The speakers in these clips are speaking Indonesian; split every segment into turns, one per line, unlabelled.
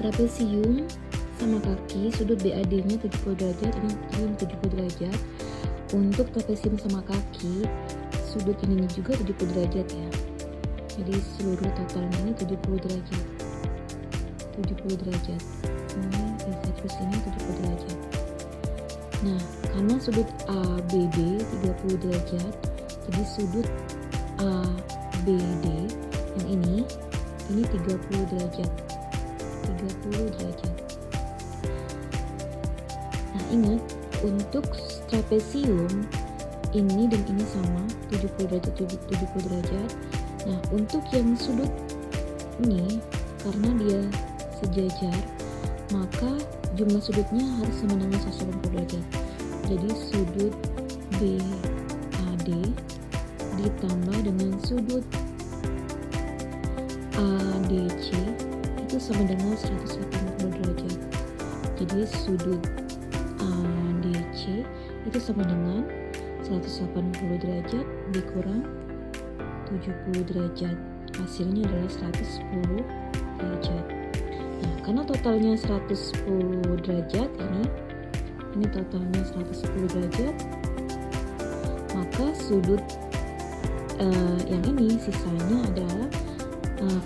trapesium sama kaki sudut BAD-nya 70 derajat, ini 70 derajat. Untuk trapesium sama kaki sudut ininya juga 70 derajat ya. Jadi seluruh totalnya ini 70 derajat. 70 derajat. Ini bisa terus ini 70 derajat. Nah, karena sudut ABD 30 derajat, jadi sudut ABD yang ini 30 derajat. 30 derajat. Nah, ingat untuk trapesium ini dan ini sama 70 derajat 70 derajat. Nah, untuk yang sudut ini karena dia sejajar, maka jumlah sudutnya harus sama dengan 180 derajat. Jadi sudut BAD ditambah dengan sudut ADC itu sama dengan 180 derajat. Jadi sudut ADC itu sama dengan 180 derajat dikurang 70 derajat. Hasilnya adalah 110 derajat. Nah, karena totalnya 110 derajat ini totalnya 110 derajat, maka sudut yang ini sisanya adalah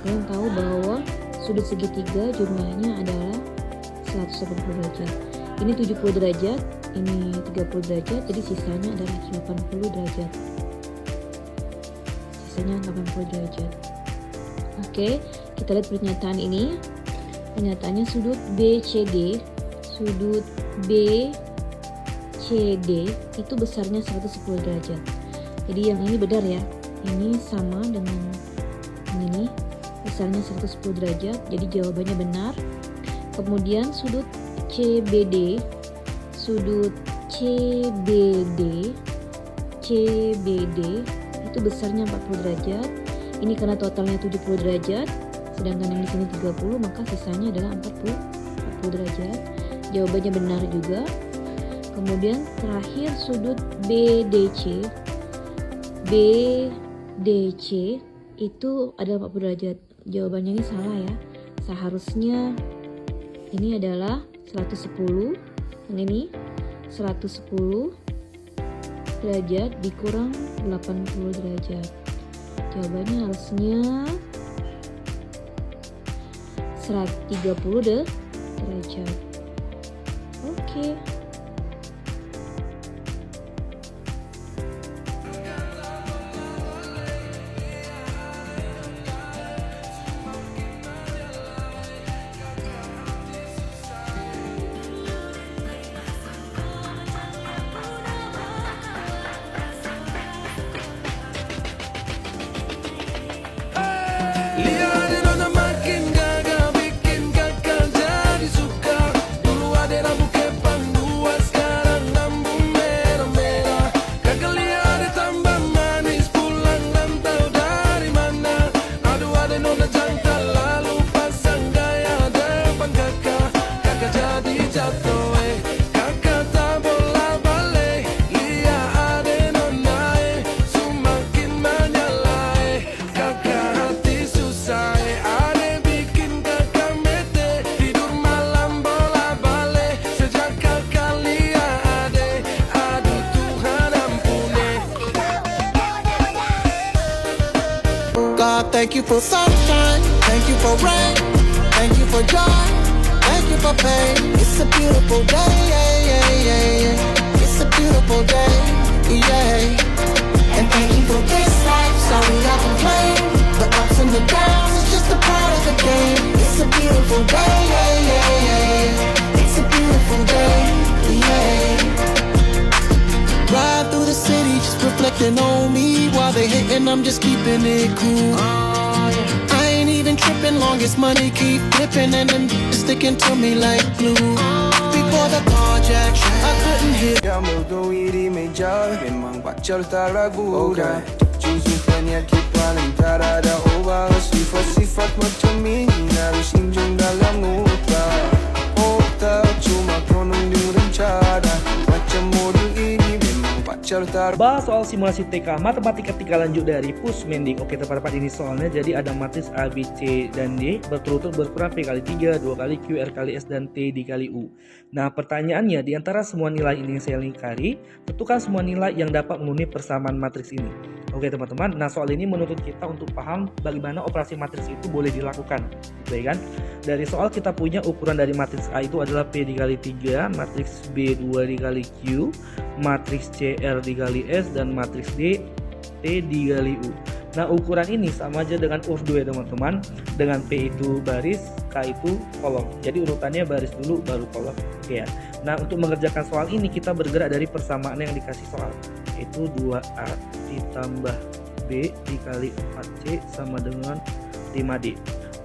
kalian tahu bahwa sudut segitiga jumlahnya adalah 180 derajat. Ini 70 derajat, ini 30 derajat, jadi sisanya adalah 80 derajat. Sisanya 80 derajat. Oke, kita lihat pernyataan ini. Pernyataannya sudut BCD itu besarnya 110 derajat. Jadi yang ini benar ya. Ini sama dengan yang ini, besarnya 110 derajat. Jadi jawabannya benar. Kemudian sudut CBD itu besarnya 40 derajat. Ini karena totalnya 70 derajat, sedangkan yang di sini 30, maka sisanya adalah 40 derajat. Jawabannya benar juga. Kemudian terakhir sudut BDC itu adalah 40 derajat. Jawabannya ini salah ya. Seharusnya ini adalah 110, yang ini 110 derajat dikurang 80 derajat. Jawabannya harusnya 130 derajat. Oke.
Thank you for sunshine, thank you for rain, thank you for joy, thank you for pain. It's a beautiful day, yeah, yeah, yeah, yeah. It's a beautiful day, yeah. And thank you for this life, sorry I complain. The ups and the downs, it's just a part of the game. It's a beautiful day, yeah, yeah, yeah, yeah. It's a beautiful day, yeah. Ride through the city, just reflecting on me. While they hating, I'm just keeping it cool. I ain't even tripping, long as money keep flipping and them sticking to me like glue. Before the carjack, I couldn't hit.
Kamu tuh iri meja, memang pacar tak ragu. Okay. Susukannya paling tak ada ubah. Sifat-sifat macam ini harus injung dalam otak. Otak cuma konon direncana. Macam model ini memang pacar cerita.
Bahas soal simulasi TK Matematika 3 lanjut dari Pusmendik. Oke teman-teman, ini soalnya jadi ada matris A, B, C, dan D berturut-turut berkurang P kali 3, 2 kali Q, R kali S, dan T dikali U. Nah pertanyaannya, di antara semua nilai ini yang saya lingkari, tentukan semua nilai yang dapat memenuhi persamaan matriks ini. Oke teman-teman, nah soal ini menuntut kita untuk paham bagaimana operasi matriks itu boleh dilakukan, gitu ya kan? Dari soal kita punya ukuran dari matriks A itu adalah P dikali 3, matriks B 2 dikali Q, matriks C R dikali S, dan matriks D T dikali U. Nah ukuran ini sama aja dengan urdu ya teman-teman, dengan P itu baris, K itu kolom. Jadi urutannya baris dulu baru kolom. Oke ya. Nah untuk mengerjakan soal ini kita bergerak dari persamaan yang dikasih soal, yaitu 2A ditambah B dikali 4C sama dengan 5D.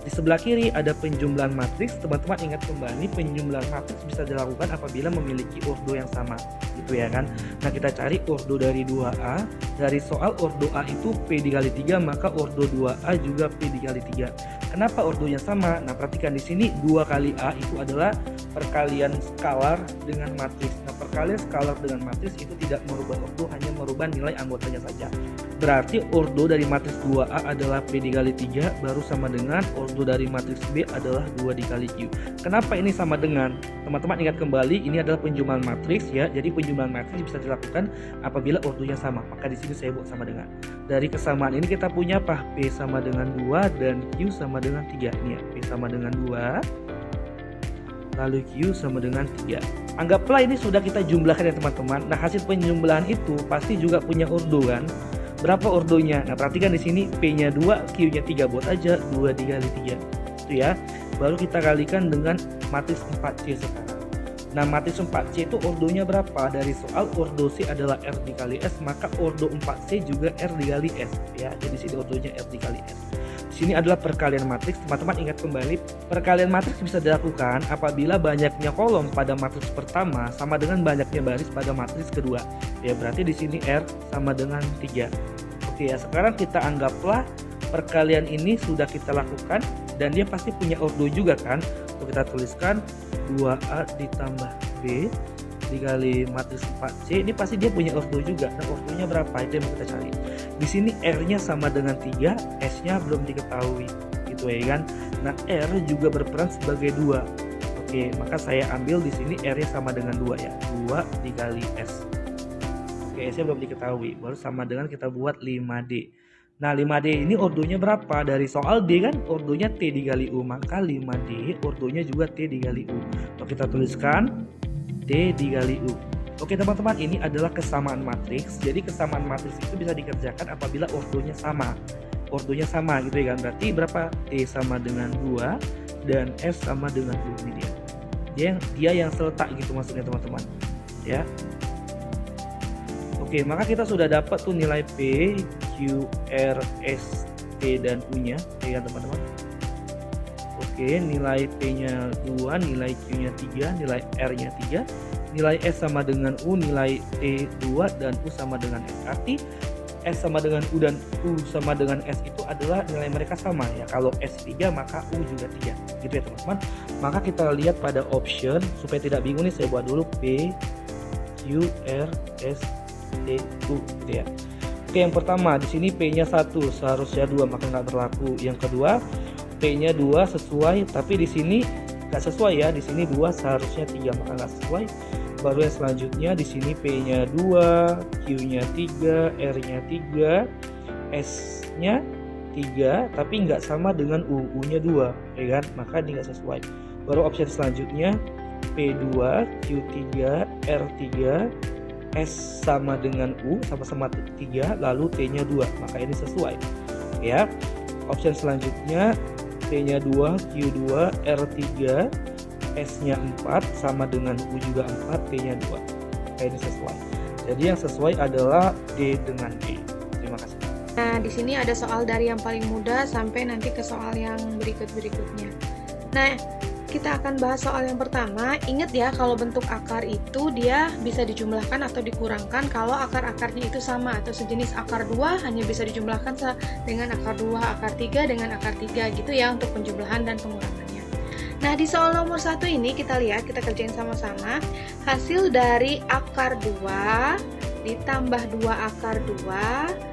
Di sebelah kiri ada penjumlahan matriks. Teman-teman ingat kembali, penjumlahan matriks bisa dilakukan apabila memiliki urdu yang sama, gitu ya kan. Nah kita cari urdu dari 2A. Dari soal urdu A itu P dikali 3, maka urdu 2A juga P dikali 3. Kenapa urdunya sama? Nah perhatikan di sini 2 kali A itu adalah perkalian skalar dengan matriks. Nah perkalian skalar dengan matriks itu tidak merubah urdu, hanya merubah nilai anggotanya saja. Berarti urdu dari matriks 2A adalah P dikali 3 baru sama dengan urdu dari matriks B adalah 2 dikali Q. Kenapa ini sama dengan? Teman-teman ingat kembali, ini adalah penjumlahan matriks ya. Jadi penjumlahan matriks bisa dilakukan apabila urdunya sama. Maka di sini saya buat sama dengan. Dari kesamaan ini kita punya apa? P sama dengan 2 dan Q sama dengan 3. Ini ya, P sama dengan 2 lalu Q sama dengan 3. Anggaplah ini sudah kita jumlahkan ya teman-teman. Nah hasil penjumlahan itu pasti juga punya urdu kan. Berapa urdunya? Nah perhatikan di sini P-nya 2, Q-nya 3, buat aja 2 dikali 3. Itu ya. Baru kita kalikan dengan matriks 4C sekarang. Nah matriks 4C itu urdunya berapa? Dari soal urdu C adalah R dikali S, maka urdu 4C juga R dikali S ya. Jadi sini urdunya R dikali S. Di sini adalah perkalian matriks. Teman-teman ingat kembali, perkalian matriks bisa dilakukan apabila banyaknya kolom pada matriks pertama sama dengan banyaknya baris pada matriks kedua. Ya berarti di sini R sama dengan 3. Oke ya, sekarang kita anggaplah perkalian ini sudah kita lakukan dan dia pasti punya urdu juga kan. Untuk kita tuliskan 2A ditambah B dikali matriks 4C, ini pasti dia punya urdu juga. Nah urdunya berapa? Itu yang kita cari. Di sini R-nya sama dengan 3, S-nya belum diketahui, gitu ya kan. Nah R juga berperan sebagai 2. Oke, maka saya ambil di sini R-nya sama dengan 2 ya. 2 dikali S. Oke, S-nya belum diketahui, baru sama dengan kita buat 5D. Nah 5D ini urdunya berapa? Dari soal D kan urdunya T dikali U, maka 5D urdunya juga T dikali U. Oke, kita tuliskan T dikali U. Oke teman-teman, ini adalah kesamaan matriks. Jadi kesamaan matriks itu bisa dikerjakan apabila urdunya sama. Urdunya sama gitu ya kan. Berarti berapa? T sama dengan 2 dan S sama dengan 2. Ini dia yang seletak gitu maksudnya teman-teman. Ya. Oke, maka kita sudah dapat tuh nilai P, Q, R, S, T dan U-nya, ya kan teman-teman. Oke, nilai P-nya 2, nilai Q-nya 3, nilai R-nya 3, nilai S sama dengan U, nilai T 2 dan U sama dengan S. Arti S sama dengan U dan U sama dengan S itu adalah nilai mereka sama ya. Kalau S 3 maka U juga 3. Gitu ya teman-teman. Maka kita lihat pada option supaya tidak bingung nih, saya buat dulu P, Q, R, S, T, U gitu ya. Oke, yang pertama di sini P-nya 1, seharusnya 2 maka nggak berlaku. Yang kedua P-nya 2 sesuai, tapi di sini nggak sesuai ya. Di sini 2 seharusnya 3 maka nggak sesuai. Baru yang selanjutnya di sini P-nya 2, Q-nya 3, R-nya 3, S-nya 3, tapi nggak sama dengan U, U-nya 2, ya kan? Maka ini nggak sesuai. Baru opsi selanjutnya P2, Q3, R3, S sama dengan U, sama-sama 3, lalu T-nya 2, maka ini sesuai. Ya. Opsi selanjutnya P-nya 2, Q2, R3, S-nya 4 sama dengan U juga 4, T-nya 2. Maka ini sesuai. Jadi yang sesuai adalah D dengan E. Terima kasih.
Nah, di sini ada soal dari yang paling mudah sampai nanti ke soal yang berikut-berikutnya. Nah, kita akan bahas soal yang pertama. Ingat ya, kalau bentuk akar itu dia bisa dijumlahkan atau dikurangkan kalau akar-akarnya itu sama atau sejenis. Akar 2 hanya bisa dijumlahkan dengan akar 2, akar 3 dengan akar 3 gitu ya untuk penjumlahan dan pengurangannya. Nah, di soal nomor 1 ini kita lihat, kita kerjain sama-sama. Hasil dari akar 2 ditambah 2 akar 2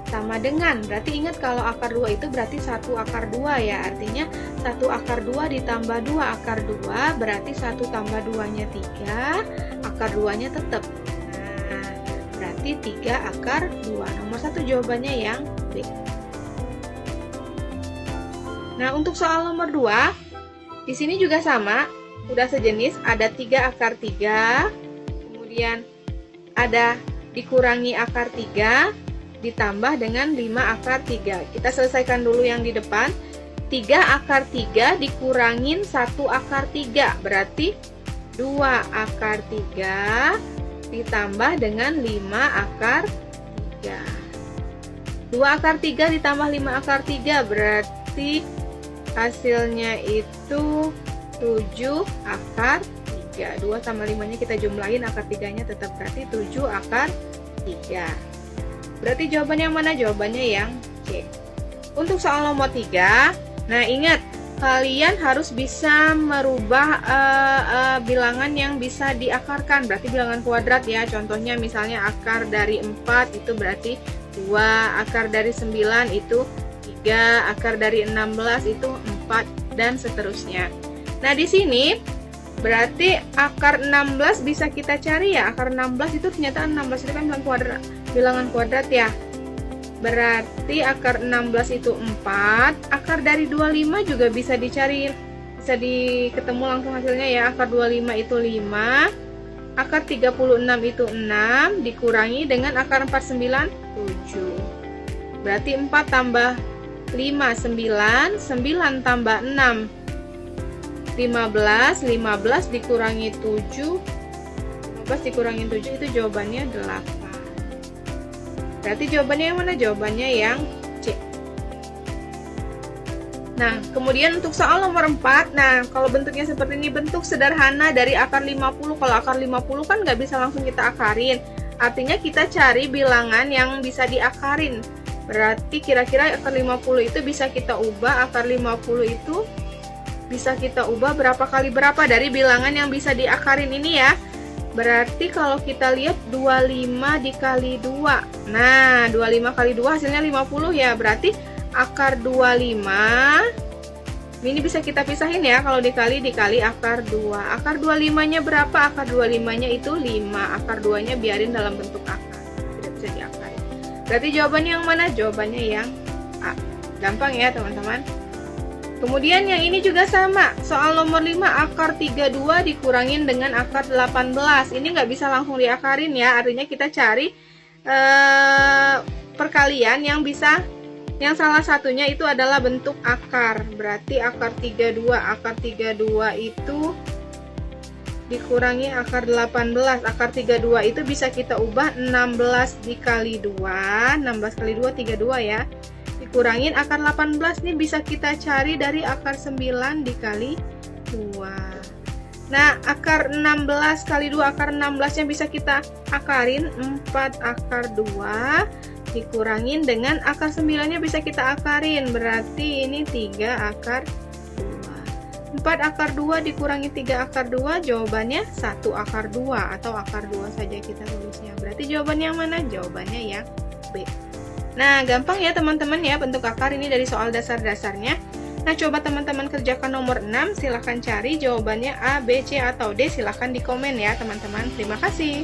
sama dengan, berarti ingat kalau akar 2 itu berarti 1 akar 2 ya, artinya 1 akar 2 ditambah 2 akar 2 berarti 1 tambah 2 nya 3, akar 2 nya tetap. Nah, berarti 3 akar 2. Nomor 1 jawabannya yang B. Nah, untuk soal nomor 2, di sini juga sama, udah sejenis, ada 3 akar 3, kemudian ada dikurangi akar 3, ditambah dengan 5 akar 3. Kita selesaikan dulu yang di depan. 3 akar 3 dikurangin 1 akar 3, berarti 2 akar 3 ditambah dengan 5 akar 3. 2 akar 3 ditambah 5 akar 3 berarti hasilnya itu 7 akar 3. 2 sama 5 nya kita jumlahin, akar 3 nya tetap berarti 7 akar 3. Berarti jawabannya yang mana? Jawabannya yang C. Untuk soal nomor 3, nah ingat, kalian harus bisa merubah bilangan yang bisa diakarkan. Berarti bilangan kuadrat ya. Contohnya misalnya akar dari 4 itu berarti 2, akar dari 9 itu 3, akar dari 16 itu 4, dan seterusnya. Nah di sini berarti akar 16 bisa kita cari ya. Akar 16 itu ternyata 16 itu kan bilangan kuadrat ya. Berarti akar 16 itu 4. Akar dari 25 juga bisa dicari. Bisa ketemu langsung hasilnya ya. Akar 25 itu 5. Akar 36 itu 6. Dikurangi dengan akar 49, 7. Berarti 4 tambah 5, 9. 9 tambah 6, 15. 15 dikurangi 7. 15 dikurangi 7 itu jawabannya 8. Berarti jawabannya yang mana? Jawabannya yang C. Nah, kemudian untuk soal nomor 4, nah kalau bentuknya seperti ini, bentuk sederhana dari akar 50. Kalau akar 50 kan nggak bisa langsung kita akarin. Artinya kita cari bilangan yang bisa diakarin. Berarti kira-kira akar 50 itu bisa kita ubah, akar 50 itu bisa kita ubah berapa kali berapa dari bilangan yang bisa diakarin ini ya. Berarti kalau kita lihat 25 dikali 2. Nah, 25 kali 2 hasilnya 50 ya. Berarti akar 25 ini bisa kita pisahin ya. Kalau dikali akar 2. Akar 25-nya berapa? Akar 25-nya itu 5. Akar 2-nya biarin dalam bentuk akar. Tidak bisa diakarin. Berarti jawabannya yang mana? Jawabannya yang A. Gampang ya, teman-teman. Kemudian yang ini juga sama, soal nomor 5, akar 32 dikurangin dengan akar 18. Ini nggak bisa langsung diakarin ya, artinya kita cari perkalian yang bisa, yang salah satunya itu adalah bentuk akar. Berarti akar 32 itu dikurangi akar 18. Akar 32 itu bisa kita ubah 16 dikali 2, 16 kali 2, 32 ya. Dikurangin akar 18 nih bisa kita cari dari akar 9 dikali 2. Nah, akar 16 kali 2, akar 16 yang bisa kita akarin 4 akar 2 dikurangin dengan akar 9 nya bisa kita akarin. Berarti ini 3 akar 2. 4 akar 2 dikurangi 3 akar 2, jawabannya 1 akar 2 atau akar 2 saja kita tulisnya. Berarti jawabannya yang mana? Jawabannya yang B. Nah, gampang ya teman-teman ya bentuk akar ini dari soal dasar-dasarnya. Nah, coba teman-teman kerjakan nomor 6, silahkan cari jawabannya A, B, C, atau D, silahkan di komen ya teman-teman. Terima kasih.